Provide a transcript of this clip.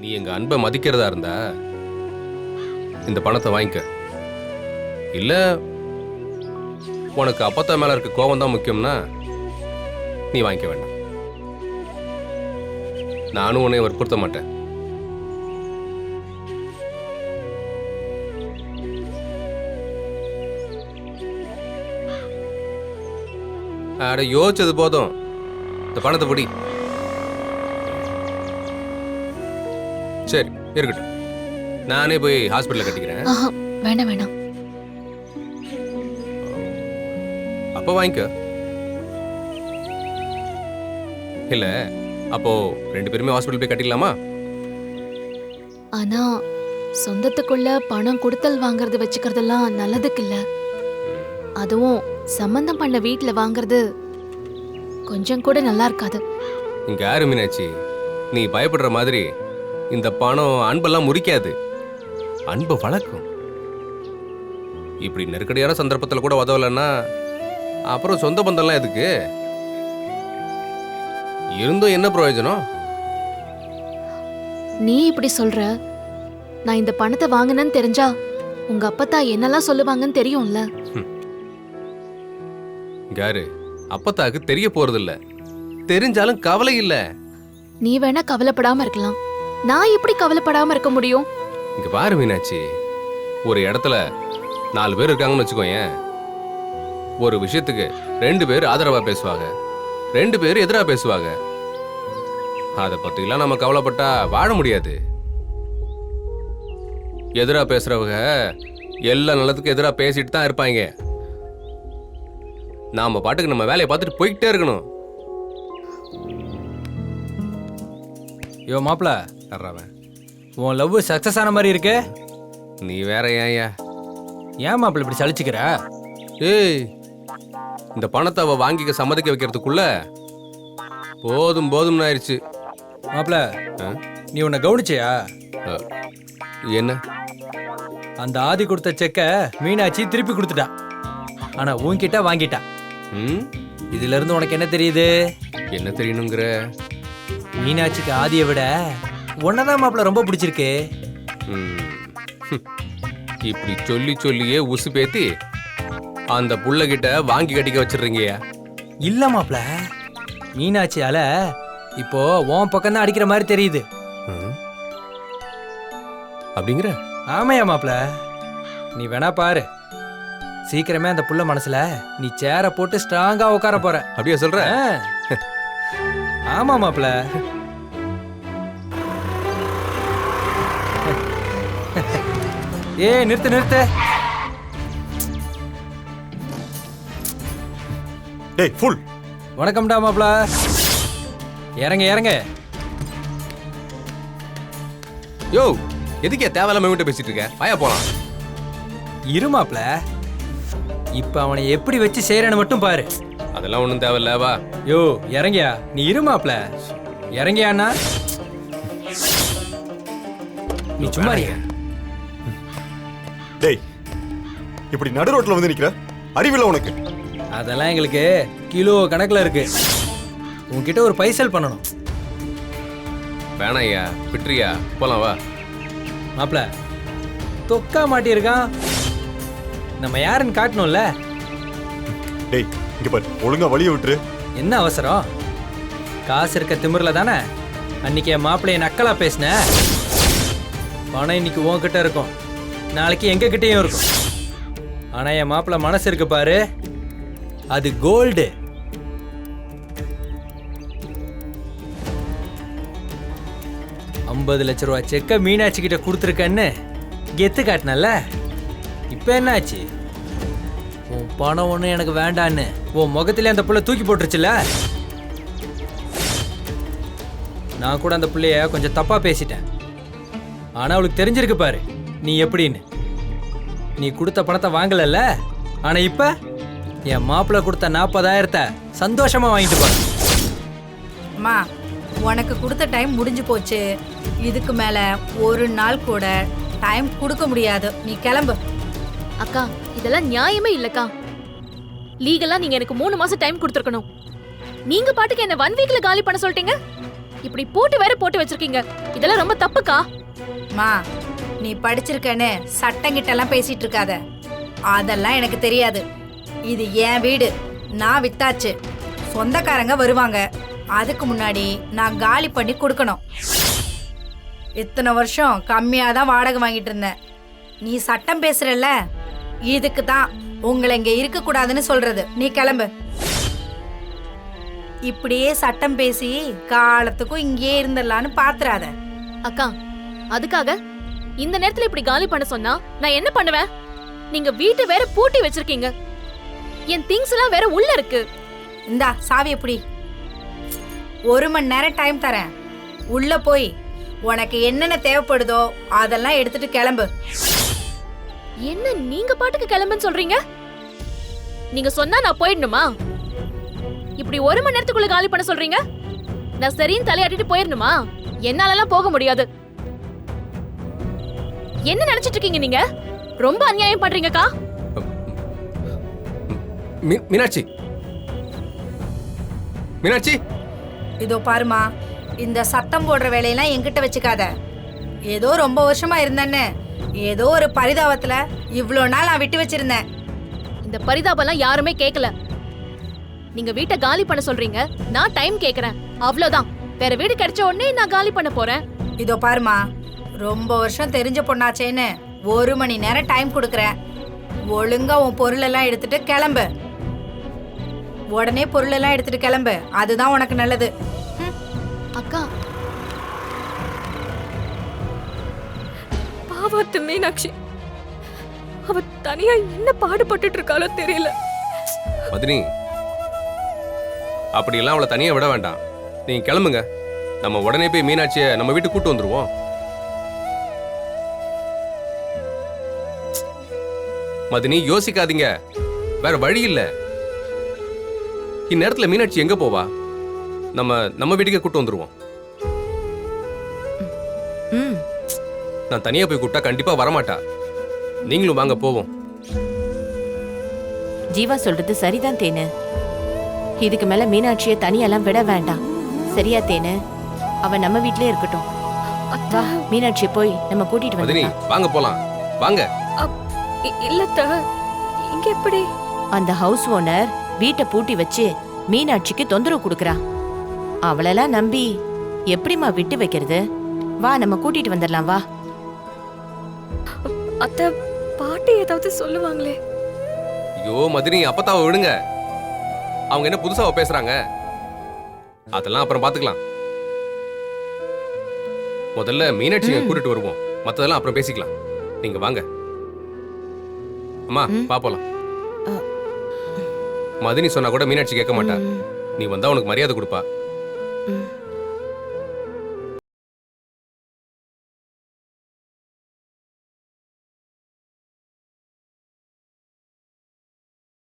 நீ எங்க அன்பை மதிக்கிறதா இருந்தா இந்த பணத்தை வாங்கிக்க. இல்ல உனக்கு அப்பத்தா மேல இருக்க கோபம் தான் முக்கியம்னா நீ வாங்கிக்க வேண்டாம். நானும் உன்னை வற்புறுத்த மாட்டேன். அட யோசிச்சது போதும், இந்த பணத்தை பிடி. சரி இருக்கட்டும், நானே போய் ஹாஸ்பிட்டல்ல கட்டிக்கிறேன். வேண்டாம் வேண்டாம். அப்ப வாங்கிக்க. இல்ல அப்போ 2 பேருமே ஹாஸ்பிட்டல் போய் கட்டிக்கலாமா? ஆனா சொந்தத்துக்குள்ள பணம் கொடுத்தல் வாங்குறது வச்சுக்கிறதெல்லாம் நல்லதுக்கு இல்ல. அதுவும் சம்பந்தம் பண்ண வீட்டுல வாங்குறது கொஞ்சம் கூட நல்லா இருக்காது. இங்க யாரு மீனாட்சி, நீ பயப்படுற மாதிரி இந்த பணம் அன்பெல்லாம் முறிக்காது, அன்பை வளர்க்கும். இப்படி நெருக்கடியான சந்தர்ப்பத்தில் கூட உதவலைன்னா அப்புறம் சொந்த பந்தம்லாம் எதுக்கு? இருந்தும் என்ன பிரயோஜனம்? நீ இப்படி சொல்ற, நான் இந்த பணத்தை வாங்கினேன்னு தெரிஞ்சா உங்க அப்பத்தா என்னெல்லாம் சொல்லுவாங்கன்னு தெரியும்ல. யாரு அப்பத்தாக்கு தெரிய போறதில்ல, தெரிஞ்சாலும் கவலை இல்ல. நீ வேணா கவலைப்படாம இருக்கலாம், நான் எப்படி கவலைப்படாம இருக்க முடியும்? இங்க பாரு மீனாட்சி, ஒரு இடத்துல 4 பேர் இருக்காங்கன்னு வச்சுக்கோயேன். ஒரு விஷயத்துக்கு 2 பேர் ஆதரவா பேசுவாங்க, 2 பேர் எதிரா பேசுவாங்க. அதை பத்திலாம் நம்ம கவலைப்பட்டா வாழ முடியாது. எதிரா பேசுறவங்க எல்லா நல்லதுக்கும் எதிரா பேசிட்டு தான் இருப்பாங்க. நாம பாட்டுக்கு நம்ம வேலையை பார்த்துட்டு போய்கிட்டே இருக்கணும். யோ மாப்பிள, வர்றவன் உன் லவ் சக்சஸ் ஆன மாதிரி இருக்கு. நீ வேற ஏன்யா? ஏன் மாப்பிள இப்படி சலிச்சுக்கிற? ஏய், இந்த பணத்தை அவ வாங்கிக்க சம்மதிக்க வைக்கிறதுக்குள்ள போதும் போதும்னு ஆயிடுச்சு. மாப்பிள, நீ உன்னை கவனிச்சியா? என்ன? அந்த ஆதி கொடுத்த செக்க மீனாட்சி திருப்பி கொடுத்துட்டா. ஆனா உன்கிட்ட வாங்கிட்டா. இதுல இருந்து உனக்கு என்ன தெரியுது? என்ன தெரியணுங்கிற? மீனாட்சிக்கு ஆதியை விட உன்னதான் மாப்பிள ரொம்ப பிடிச்சிருக்கு. இப்படி சொல்லி சொல்லியே உசு பேத்தி அந்த புள்ள கிட்ட வாங்கி கட்டிக்க வச்சிடுறீங்க. இல்ல மாப்பிள, மீனாட்சியால இப்போ உன் பக்கம் தான் அடிக்கிற மாதிரி தெரியுது. அப்படிங்கிற? ஆமையா மாப்பிள, நீ வேணா பாரு, சீக்கிரமே அந்த புள்ள மனசுல நீ சேர போட்டு ஸ்ட்ராங்கா உட்கார போற. அப்படியே சொல்ற? ஆமா மாப்பிள. ஏ நிறுத்து நிறுத்து. டேய் ஃபுல். வணக்கம்டா மாப்பிள. இறங்க இறங்க. யோ, எதுக்கே தேவையில்லாம வீட்டை பேசிட்டு இருக்க? வாயா போலாம். இரு மாப்பிள, இப்ப அவனை எப்படி வச்சு செய்யறன்னு மட்டும் பாரு. அதெல்லாம் ஒண்ணும் தேவையில்ல, வா. யோ இறங்கியா? நீ இரு மாப்பிள. இறங்கியாண்ணா? நீ சும்மா இருங்க. டேய், இப்படி நடு ரோட்ல வந்து நிக்கிற, அறிவில்ல உனக்கு? அதெல்லாம் எங்களுக்கு கிலோ கணக்குல இருக்கு. உன்கிட்ட ஒரு பைசல் பண்ணணும். வேணாம் ஐயா, விட்டுறியா? போலாம் வா. மாப்பிள, தொக்கா மாட்டியிருக்கான், நம்ம யாருன்னு காட்டணும்ல. டேய் இங்க பாரு, ஒழுங்கா வழிய விட்டுரு. என்ன அவசரம்? காசு இருக்க திமிர்ல தானே அன்னைக்கு என் மாப்பிள்ளைய நக்கலா பேசின. பணம் இன்னைக்கு உன்கிட்ட இருக்கும், நாளைக்கு எங்க கிட்டயும் இருக்கும். ஆனா என் மாப்பிள்ளை மனசு இருக்கு பாரு, அது கோல்டு. $50 லட்சம் செக்க மீனாட்சி கிட்ட கொடுத்துருக்கன்னு கெத்து காட்டினல்ல. இப்ப என்ன ஆச்சு? உன் பணம் ஒண்ணு எனக்கு வேண்டான்னு உன் முகத்திலே அந்த புள்ள தூக்கி போட்டுருச்சுல. நான் கூட அந்த பிள்ளைய கொஞ்சம் தப்பா பேசிட்டேன். ஆனா அவளுக்கு தெரிஞ்சிருக்கு பாரு நீ எப்படின்னு. நீ கொடுத்த பணத்தை வாங்கலல்ல, ஆனா இப்ப என் மாப்பிள்ள கொடுத்த 40,000 சந்தோஷமா வாங்கிட்டு பாரு. அம்மா, உனக்கு கொடுத்த டைம் முடிஞ்சு போச்சு. இதுக்கு மேல ஒரு நாள் கூட டைம் கொடுக்க முடியாது. நீ கிளம்பு. அக்கா, இதெல்லாம் நியாயமே இல்லக்கா. லீகலா நீங்க எனக்கு 3 மாசம் டைம் கொடுத்துருக்கணும். நீங்க பாட்டுக்கு என்ன 1 வீக்ல காலி பண்ண சொல்லிட்டீங்க. இப்படி பூட்டு வேற போட்டு வச்சிருக்கீங்க. இதெல்லாம் ரொம்ப தப்புக்கா. மா, நீ படிச்சிருக்கன்னு சட்டங்கிட்டெல்லாம் பேசிட்டு இருக்காத. அதெல்லாம் எனக்கு தெரியாது. இது என் வீடு, நான் வித்தாச்சு. சொந்தக்காரங்க வருவாங்க, அதுக்கு முன்னாடி நான் காலி பண்ணி கொடுக்கணும். இத்தனை வருஷம் கம்மியாக தான் வாடகை வாங்கிட்டு இருந்தேன். நீ சட்டம் பேசுறல்ல, இதுக்கு தான் உங்களை இங்க இருக்க கூடாதுன்னு சொல்றது. நீ கிளம்பு. இப்படியே சட்டம் பேசி காலத்துக்கும் இங்கேயே இருந்துடலான்னு பாத்துறாத. அக்கா, அதுக்காக இந்த நேரத்துல இப்படி காலி பண்ண சொன்னா நான் என்ன பண்ணுவேன்? நீங்க வீட்டை வேற பூட்டி வச்சிருக்கீங்க. என் திங்ஸ் எல்லாம் வேற உள்ள இருக்கு. இந்தா சாவி எப்படி? 1 மணி நேரம் டைம் தரேன். உள்ள போய் உனக்கு என்னென்ன தேவைப்படுதோ அதெல்லாம் எடுத்துட்டு கிளம்பு. என்ன நீங்க பாட்டுக்கு கிளம்புன்னு சொல்றீங்க? நீங்க சொன்னா நான் போயிடணுமா? இப்படி 1 மணி நேரத்துக்குள்ள காலி பண்ண சொல்றீங்க? நான் சரின்னு தலையாட்டிட்டு போயிடணுமா? என்னாலலாம் போக முடியாது. என்ன நினைச்சிட்டு இருக்கீங்க நீங்க? ரொம்ப அநியாயம் பண்றீங்கக்கா. மீனாட்சி, மீனாட்சி, இதோ பாருமா, இந்த சத்தம் போடுற வேலையெல்லாம் என்கிட்ட வச்சுக்காத. ஏதோ ரொம்ப வருஷமா இருந்தேன்னு ஏதோ ஒரு பரிதாபத்துல இவ்வளோ நாள் நான் விட்டு வச்சிருந்தேன். இந்த பரிதாபம்லாம் யாருமே கேட்கல. நீங்க வீட்டை காலி பண்ண சொல்றீங்க, நான் டைம் கேக்குறேன். அவ்வளவுதான். வேற வீடு கிடைச்ச உடனே நான் காலி பண்ண போறேன். இதோ பாருமா, ரொம்ப வருஷம் தெரிஞ்ச பொண்ணாச்சேன்னு 1 மணி நேரம் டைம் கொடுக்குறேன். ஒழுங்கா உன் பொருளெல்லாம் எடுத்துட்டு கிளம்பு. உடனே பொருளெல்லாம் எடுத்துட்டு கிளம்பு, அதுதான் உனக்கு நல்லது. அக்கா, பாவத்து மீனாட்சி, அவ தனியா என்ன பாடுபட்டுட்டு இருக்காளோ தெரியல. மதினி, அப்படியெல்லாம் அவளை தனியா விட வேண்டாம். நீங்க கிளம்புங்க. நம்ம உடனே போய் மீனாட்சியை நம்ம வீட்டுக்கு கூட்டு வந்துருவோம். மதினி, யோசிக்காதீங்க. வேற வழி இல்ல. இந்நேரத்துல மீனாட்சி எங்க போவா? நம்ம வீட்டுக்கே கூட்டு வந்துருவோம். நான் தனியா போய் கூப்பிட்டா கண்டிப்பா வரமாட்டா. நீங்களும் வாங்க, போவோம். ஜீவா சொல்றது சரிதான் தேனு. இதுக்கு மேல மீனாட்சியை தனியெல்லாம் விட வேண்டாம். சரியா தேனு? அவ நம்ம வீட்லயே இருக்கட்டும். வா, மீனாட்சியை போய் நம்ம கூட்டிட்டு மதினி, வந்து வாங்க போலாம். வாங்க. இல்லத்த, இங்க எப்படி? அந்த ஹவுஸ் ஓனர் வீட்டை பூட்டி வச்சு மீனாட்சிக்கு தொந்தரவு கொடுக்கறா. அவளெல்லாம் நம்பி எப்படிமா விட்டு வைக்கிறது? வா, நம்ம கூட்டிட்டு வந்துடலாம். வா. அத்தை, பாட்டி ஏதாவது சொல்லுவாங்களே. ஐயோ மதினி, அப்பத்தாவை விடுங்க. அவங்க என்ன புதுசாவா பேசுறாங்க? அதெல்லாம் அப்புறம் பாத்துக்கலாம். முதல்ல மீனாட்சியை கூட்டிட்டு வருவோம். மத்ததெல்லாம் அப்புறம் பேசிக்கலாம். நீங்க வாங்க. அம்மா, பாப்போலாம். மதினி சொன்னா கூட மீனாட்சி கேட்க மாட்டா. நீ வந்தா உனக்கு மரியாதை கொடுப்பா.